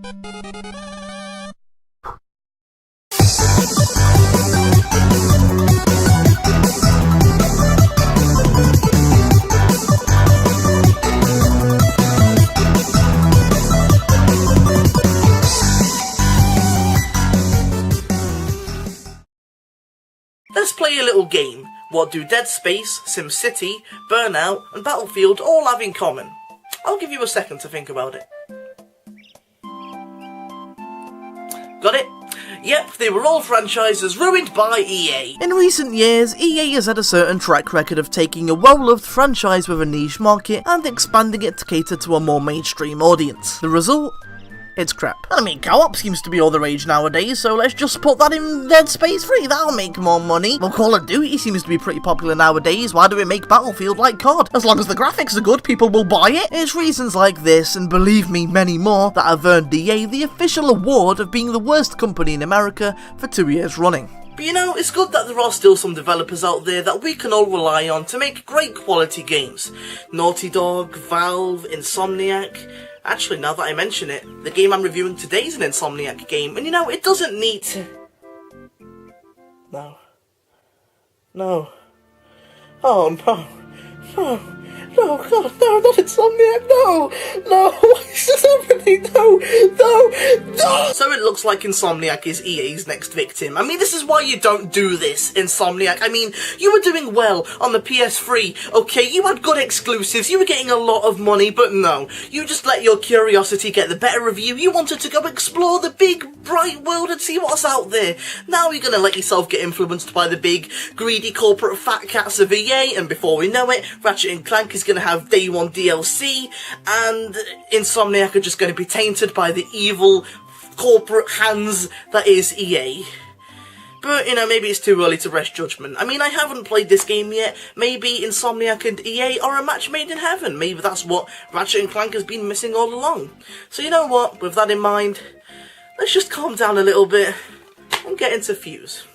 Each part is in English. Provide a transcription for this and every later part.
Let's play a little game. What do Dead Space, SimCity, Burnout and Battlefield all have in common? I'll give you a second to think about it. Got it? Yep, they were all franchises ruined by EA. In recent years, EA has had a certain track record of taking a well-loved franchise with a niche market and expanding it to cater to a more mainstream audience. The result? It's crap. I mean, co-op seems to be all the rage nowadays, so let's just put that in Dead Space 3, that'll make more money. Well, Call of Duty seems to be pretty popular nowadays, why do we make Battlefield like COD? As long as the graphics are good, people will buy it. It's reasons like this, and believe me, many more, that have earned EA the official award of being the worst company in America for 2 years running. But you know, it's good that there are still some developers out there that we can all rely on to make great quality games. Naughty Dog, Valve, Insomniac. Actually, now that I mention it, the game I'm reviewing today is an Insomniac game, and you know, it doesn't need to... No. Oh no. No, God, no, not Insomniac, no! What is this happening? No! So it looks like Insomniac is EA's next victim. I mean, this is why you don't do this, Insomniac. I mean, you were doing well on the PS3, okay? You had good exclusives, you were getting a lot of money, but no. You just let your curiosity get the better of you. You wanted to go explore the big, bright world and see what's out there. Now you're gonna let yourself get influenced by the big, greedy corporate fat cats of EA, and before we know it, Ratchet Clank is going to have day one DLC, and Insomniac are just going to be tainted by the evil corporate hands that is EA. But, you know, maybe it's too early to rest judgment. I mean, I haven't played this game yet. Maybe Insomniac and EA are a match made in heaven. Maybe that's what Ratchet Clank has been missing all along. So you know what, with that in mind, let's just calm down a little bit and get into Fuse.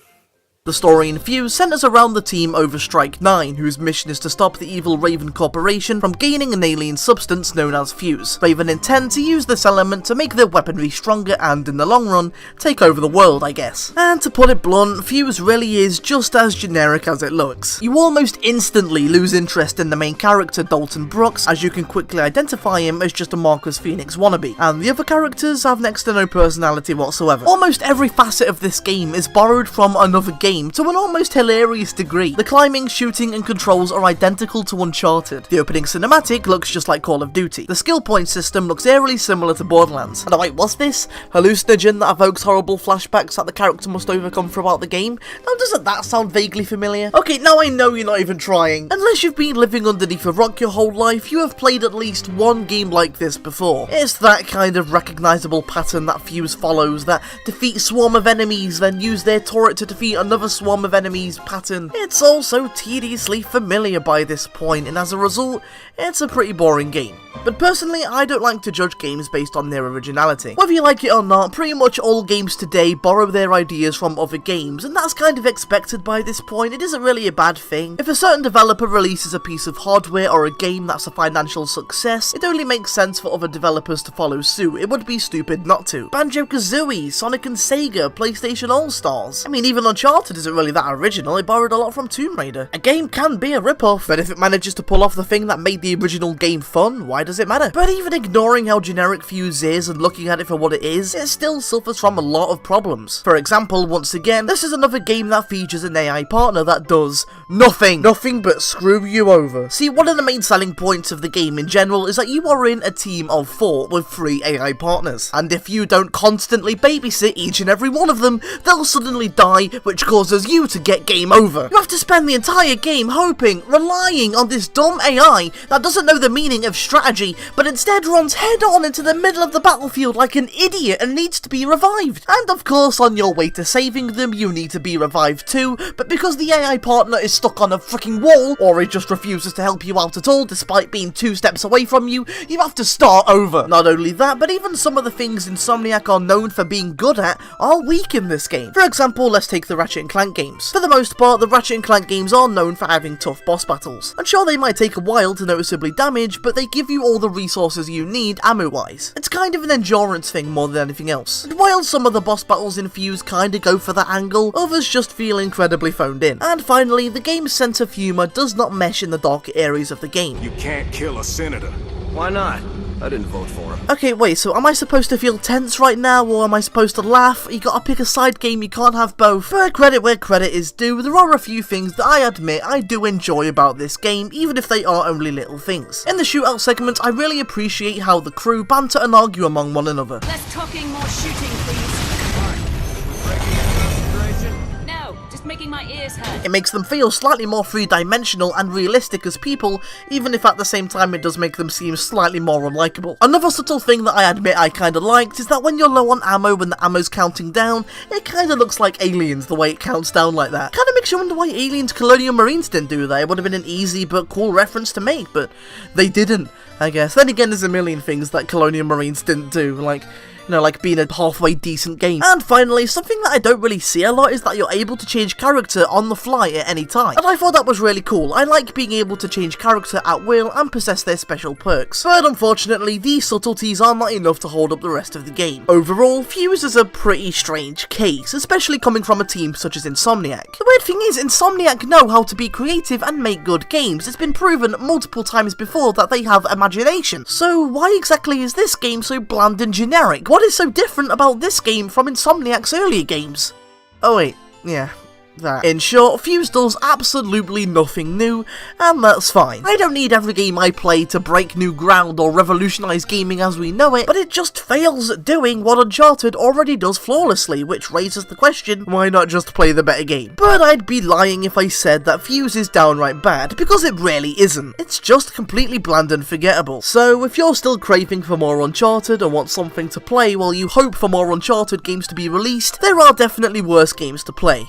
The story in Fuse centers around the team over Strike 9, whose mission is to stop the evil Raven Corporation from gaining an alien substance known as Fuse. Raven intend to use this element to make their weaponry stronger and, in the long run, take over the world, I guess. And to put it blunt, Fuse really is just as generic as it looks. You almost instantly lose interest in the main character, Dalton Brooks, as you can quickly identify him as just a Marcus Phoenix wannabe, and the other characters have next to no personality whatsoever. Almost every facet of this game is borrowed from another game to an almost hilarious degree. The climbing, shooting and controls are identical to Uncharted. The opening cinematic looks just like Call of Duty. The skill point system looks eerily similar to Borderlands. And wait, what's this? Hallucinogen that evokes horrible flashbacks that the character must overcome throughout the game? Now doesn't that sound vaguely familiar? Okay, now I know you're not even trying. Unless you've been living underneath a rock your whole life, you have played at least one game like this before. It's that kind of recognisable pattern that Fuse follows, that defeat a swarm of enemies, then use their turret to defeat another swarm of enemies pattern. It's also tediously familiar by this point, and as a result, it's a pretty boring game. But personally, I don't like to judge games based on their originality. Whether you like it or not, pretty much all games today borrow their ideas from other games, and that's kind of expected by this point. It isn't really a bad thing. If a certain developer releases a piece of hardware or a game that's a financial success, it only makes sense for other developers to follow suit. It would be stupid not to. Banjo-Kazooie, Sonic and Sega, PlayStation All-Stars. I mean, even Uncharted isn't really that original, it borrowed a lot from Tomb Raider. A game can be a rip-off, but if it manages to pull off the thing that made the original game fun, why does it matter? But even ignoring how generic Fuse is and looking at it for what it is, it still suffers from a lot of problems. For example, once again, this is another game that features an AI partner that does nothing but screw you over. See, one of the main selling points of the game in general is that you are in a team of 4 with 3 AI partners, and if you don't constantly babysit each and every one of them, they'll suddenly die, which causes you to get game over. You have to spend the entire game hoping, relying on this dumb AI that doesn't know the meaning of strategy, but instead runs head on into the middle of the battlefield like an idiot and needs to be revived. And of course, on your way to saving them, you need to be revived too, but because the AI partner is stuck on a freaking wall, or he just refuses to help you out at all despite being 2 steps away from you, you have to start over. Not only that, but even some of the things Insomniac are known for being good at are weak in this game. For example, let's take the Ratchet & & Clank games. For the most part, the Ratchet & Clank games are known for having tough boss battles. And sure, they might take a while to noticeably damage, but they give you all the resources you need ammo-wise. It's kind of an endurance thing more than anything else. And while some of the boss battles in Fuse kinda go for that angle, others just feel incredibly phoned in. And finally, the game's sense of humour does not mesh in the darker areas of the game. You can't kill a senator. Why not? I didn't vote for him. Okay, wait, so am I supposed to feel tense right now, or am I supposed to laugh? You gotta pick a side game, you can't have both. But credit where credit is due, there are a few things that I admit I do enjoy about this game, even if they are only little things. In the shootout segment, I really appreciate how the crew banter and argue among one another. Less talking, more shooting, please. No, just making my ears hurt. It makes them feel slightly more three-dimensional and realistic as people, even if at the same time it does make them seem slightly more unlikable. Another subtle thing that I admit I kinda liked is that when you're low on ammo when the ammo's counting down, it kinda looks like Aliens the way it counts down like that. Kinda makes you wonder why Aliens Colonial Marines didn't do that. It would have been an easy but cool reference to make, but they didn't, I guess. Then again, there's a million things that Colonial Marines didn't do, like, you know, like being a halfway decent game. And finally, something that I don't really see a lot is that you're able to change character on the fly at any time. And I thought that was really cool. I like being able to change character at will and possess their special perks. But unfortunately, these subtleties are not enough to hold up the rest of the game. Overall, Fuse is a pretty strange case, especially coming from a team such as Insomniac. The weird thing is, Insomniac know how to be creative and make good games. It's been proven multiple times before that they have imagination. So why exactly is this game so bland and generic? What is so different about this game from Insomniac's earlier games? Oh wait, yeah, that. In short, Fuse does absolutely nothing new, and that's fine. I don't need every game I play to break new ground or revolutionise gaming as we know it, but it just fails at doing what Uncharted already does flawlessly, which raises the question, why not just play the better game? But I'd be lying if I said that Fuse is downright bad, because it really isn't. It's just completely bland and forgettable. So if you're still craving for more Uncharted and want something to play while you hope for more Uncharted games to be released, there are definitely worse games to play.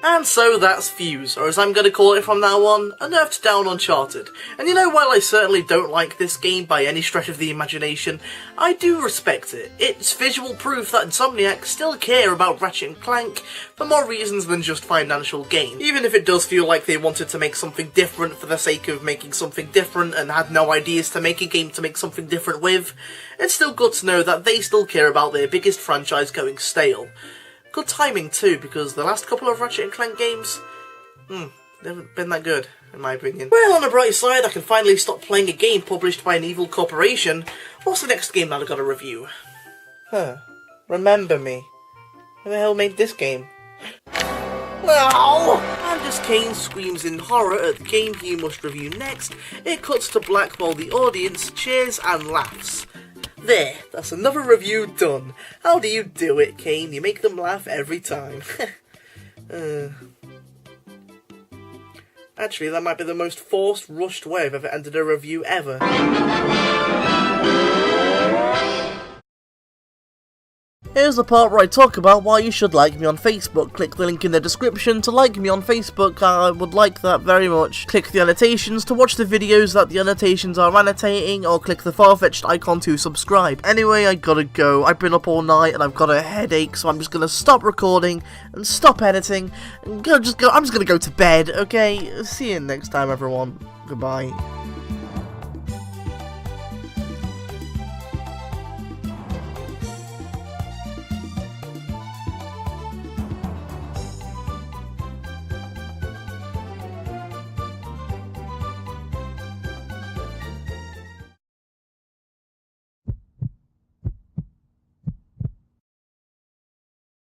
And so that's Fuse, or as I'm going to call it from now on, a nerfed down Uncharted. And you know, while I certainly don't like this game by any stretch of the imagination, I do respect it. It's visual proof that Insomniac still care about Ratchet & Clank for more reasons than just financial gain. Even if it does feel like they wanted to make something different for the sake of making something different and had no ideas to make a game to make something different with, it's still good to know that they still care about their biggest franchise going stale. Good timing too, because the last couple of Ratchet & Clank games, they haven't been that good, in my opinion. Well, on the bright side, I can finally stop playing a game published by an evil corporation. What's the next game that I gotta review? Remember Me. Who the hell made this game? No! And as Kane screams in horror at the game he must review next, it cuts to black while the audience cheers and laughs. There, that's another review done. How do you do it, Kane? You make them laugh every time. Actually, that might be the most forced, rushed way I've ever ended a review ever. Here's the part where I talk about why you should like me on Facebook. Click the link in the description to like me on Facebook, I would like that very much. Click the annotations to watch the videos that the annotations are annotating, or click the Farfetched icon to subscribe. Anyway, I gotta go. I've been up all night and I've got a headache, so I'm just gonna stop recording and stop editing. I'm just gonna go to bed, okay? See you next time, everyone. Goodbye.